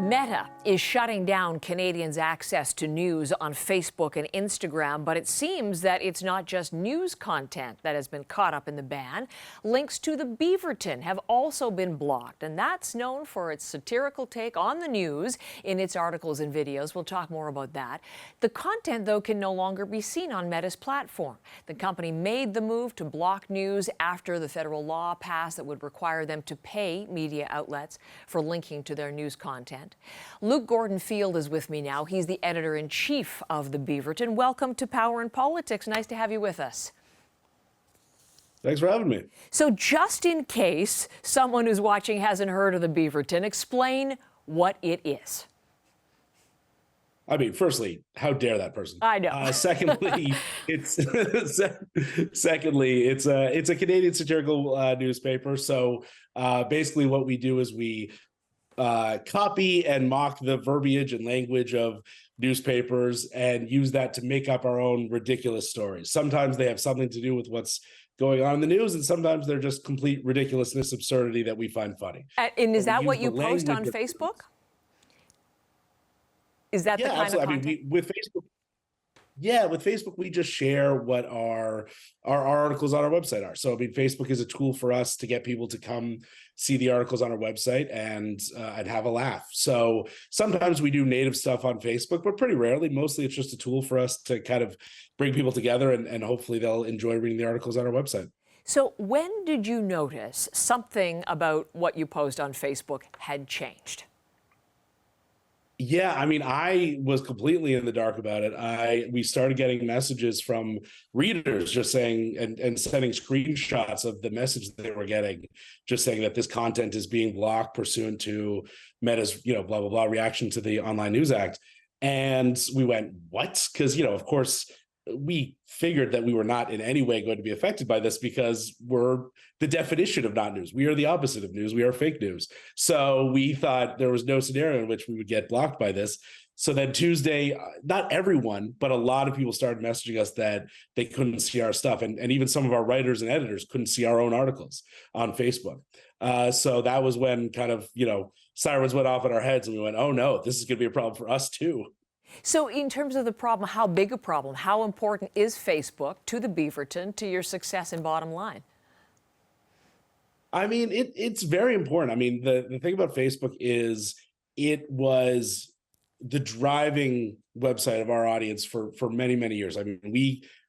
Meta is shutting down Canadians' access to news on Facebook and Instagram, but it seems that it's not just news content that has been caught up in the ban. Links to the Beaverton have also been blocked, and that's known for its satirical take on the news in its articles and videos. We'll talk more about that. The content, though, can no longer be seen on Meta's platform. The company made the move to block news after the federal law passed that would require them to pay media outlets for linking to their news content. Luke Gordon-Field is with me now. He's the editor-in-chief of the Beaverton. Welcome to Power and Politics. Nice to have you with us. Thanks for having me. So just in case someone who's watching hasn't heard of the Beaverton, explain what it is. I mean, firstly, how dare that person? I know. Secondly, it's a Canadian satirical newspaper. So basically, what we do is we copy and mock the verbiage and language of newspapers and use that to make up our own ridiculous stories. Sometimes they have something to do with what's going on in the news, and sometimes they're just complete ridiculously absurdity that we find funny. And is that what you post on Facebook? Is that the kind absolutely. of content? I mean, with Facebook, we just share what our articles on our website are. So, I mean, Facebook is a tool for us to get people to come see the articles on our website and have a laugh. So sometimes we do native stuff on Facebook, but pretty rarely. Mostly it's just a tool for us to kind of bring people together and hopefully they'll enjoy reading the articles on our website. So when did you notice something about what you post on Facebook had changed? Yeah, I mean, I was completely in the dark about it. We started getting messages from readers just saying and sending screenshots of the message they were getting, just saying that this content is being blocked pursuant to Meta's, blah, blah, blah, reaction to the Online News Act. And we went, what? Because, of course, we figured that we were not in any way going to be affected by this because we're the definition of not news. We are the opposite of news. We are fake news. So we thought there was no scenario in which we would get blocked by this. So then Tuesday, not everyone, but a lot of people started messaging us that they couldn't see our stuff. And even some of our writers and editors couldn't see our own articles on Facebook. So that was when kind of, sirens went off in our heads and we went, oh no, this is going to be a problem for us too. So in terms of the problem, how big a problem, how important is Facebook to the Beaverton, to your success and bottom line? I mean, it's very important. I mean, the thing about Facebook is it was the driving website of our audience for many, many years. I mean,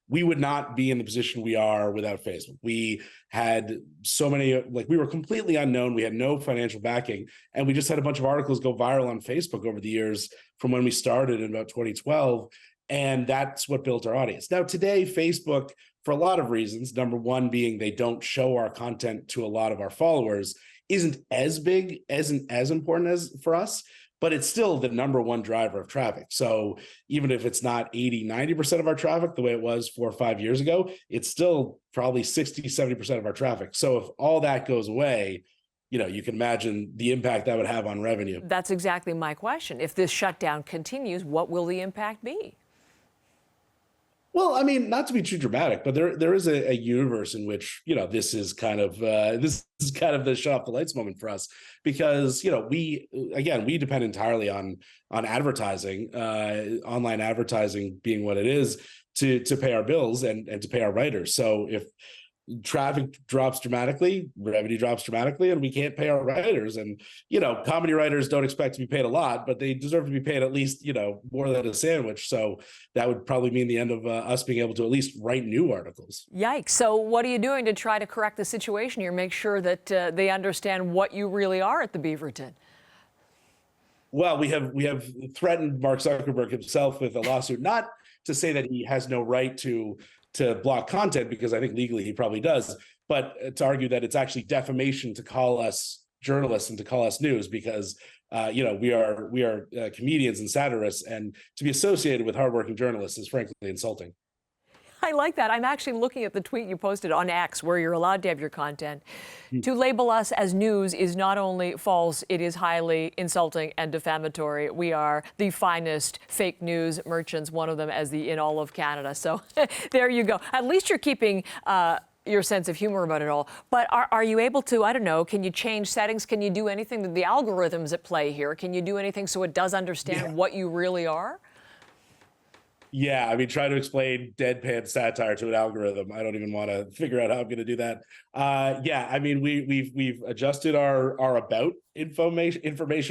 we would not be in the position we are without Facebook. We had so many, we were completely unknown. We had no financial backing, and we just had a bunch of articles go viral on Facebook over the years from when we started in about 2012. And that's what built our audience. Now, today, Facebook, for a lot of reasons, number one being they don't show our content to a lot of our followers, isn't as big, isn't as important as for us, but it's still the number one driver of traffic. So even if it's not 80, 90% of our traffic, the way it was 4 or 5 years ago, it's still probably 60, 70% of our traffic. So if all that goes away, you can imagine the impact that would have on revenue. That's exactly my question. If this shutdown continues, what will the impact be? Well, I mean, not to be too dramatic, but there is a universe in which, this is kind of the shut off the lights moment for us, because, we depend entirely on advertising, online advertising being what it is to pay our bills and to pay our writers. So if traffic drops dramatically, revenue drops dramatically, and we can't pay our writers. And, comedy writers don't expect to be paid a lot, but they deserve to be paid at least, more than a sandwich. So that would probably mean the end of us being able to at least write new articles. Yikes. So what are you doing to try to correct the situation here, make sure that they understand what you really are at the Beaverton? Well, we have threatened Mark Zuckerberg himself with a lawsuit, not to say that he has no right to block content, because I think legally he probably does, but to argue that it's actually defamation to call us journalists and to call us news, because we are comedians and satirists, and to be associated with hardworking journalists is frankly insulting. I like that. I'm actually looking at the tweet you posted on X, where you're allowed to have your content. To label us as news is not only false, it is highly insulting and defamatory. We are the finest fake news merchants, one of them as the in all of Canada. So there you go. At least you're keeping your sense of humor about it all. But are you able to, I don't know, can you change settings? Can you do anything? The algorithms at play here, can you do anything so it does understand what you really are? Yeah, I mean, try to explain deadpan satire to an algorithm. I don't even want to figure out how I'm going to do that. Yeah, I mean, we've adjusted our about information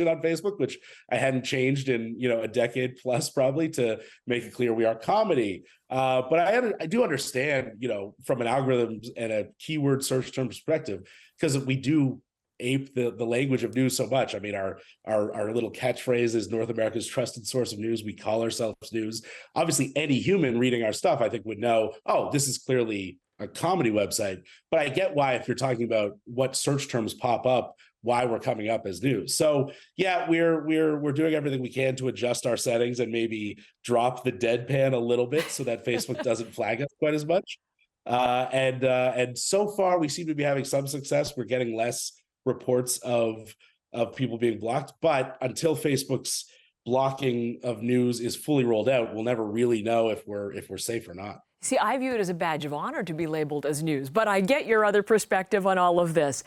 on Facebook, which I hadn't changed in a decade plus probably, to make it clear we are comedy. But I do understand, from an algorithm and a keyword search term perspective, because we do ape the language of news so much. I mean, our little catchphrase is North America's trusted source of news. We call ourselves news. Obviously, any human reading our stuff, I think, would know, oh, this is clearly a comedy website. But I get why, if you're talking about what search terms pop up, why we're coming up as news. So yeah, we're doing everything we can to adjust our settings and maybe drop the deadpan a little bit so that Facebook doesn't flag us quite as much. And so far we seem to be having some success. We're getting less reports of people being blocked, but until Facebook's blocking of news is fully rolled out, we'll never really know if we're safe or not. See, I view it as a badge of honor to be labeled as news, but I get your other perspective on all of this.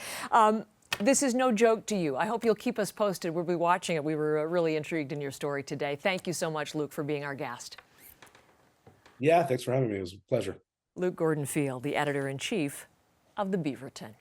This is no joke to you. I hope you'll keep us posted. We'll be watching it. We were really intrigued in your story today. Thank you so much, Luke, for being our guest. Yeah, thanks for having me. It was a pleasure. Luke Gordon-Field, the editor-in-chief of the Beaverton.